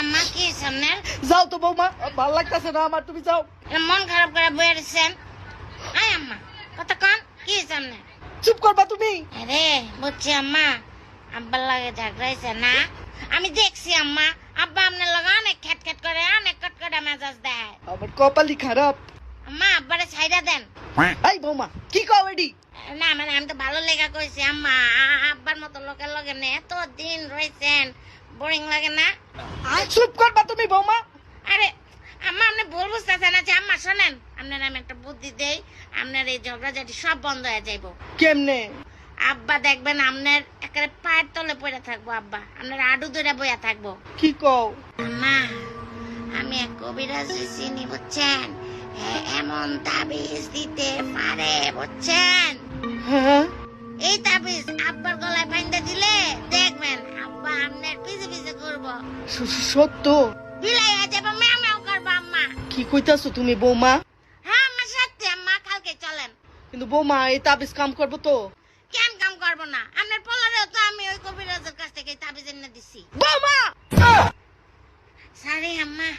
আম্মা কি সামনে যাও তো বৌমা, ভালো লাগতেছে না আমার, তুমি যাও। মন খারাপ করে বয়ে রয়েছেন। আয় আম্মা কথা কন কি সামনে। চুপ করবা তুমি। আরে বুঝছি আম্মা, আব্বার লাগে ঝগড়াইছে না। আমি দেখছি আম্মা, আব্বা আপনার লগে অনেক খ্যাট করে, অনেক কটকটা মেজাজ দেয়। আমার কপালই খারাপ। আম্মা আব্বারে ছাইড়া দেন। এই বৌমা কি কও এডি? না মানে আমি তো ভালো লেগা কইছি আম্মা, আব্বার মতো লোকের লগে না এত দিন রয়েছেন, বোরিং লাগে না? চুপ করবা তুমি বৌমা। আরে আম্মা আপনি ভুল বুঝতেছেন না যে আম্মা শোনেন, আপনার আমি একটা বুদ্ধি দেই, আপনার এই ঝগড়াঝাটি সব বন্ধ হয়ে যাইব। কেমনে? আব্বা দেখবেন আপনার একেবারে পায়ের তলে পড়ে থাকবো, আব্বা আপনার আডু ধরে বইয়া থাকবো। কি কও? আম্মা আমি এক কবিরাজ চিনি বুঝছেন, এমন তাবিজ দিতে পারে বুঝছেন। হ্যাঁ এই তাবিজ আব্বার গলায় বাইন্ধা দিলে দেখবেন আব্বা আপনার পিছে পিছে করবো, সত্য? বিলাইয়া যাবো, ম্যাও ম্যাও করবো আম্মা। কি কইতাছো তুমি বৌমা? হ্যাঁ আম্মা সত্যি আম্মা, কালকে চলেন। কিন্তু বৌমা এই তাবিজ কাম করবো তো? কেন কাম করবো না, আপনার পোলারেও তো আমি ওই কবিরাজের কাছ থেকে তাবিজ এনে দিছি বৌমা সারি আম্মা।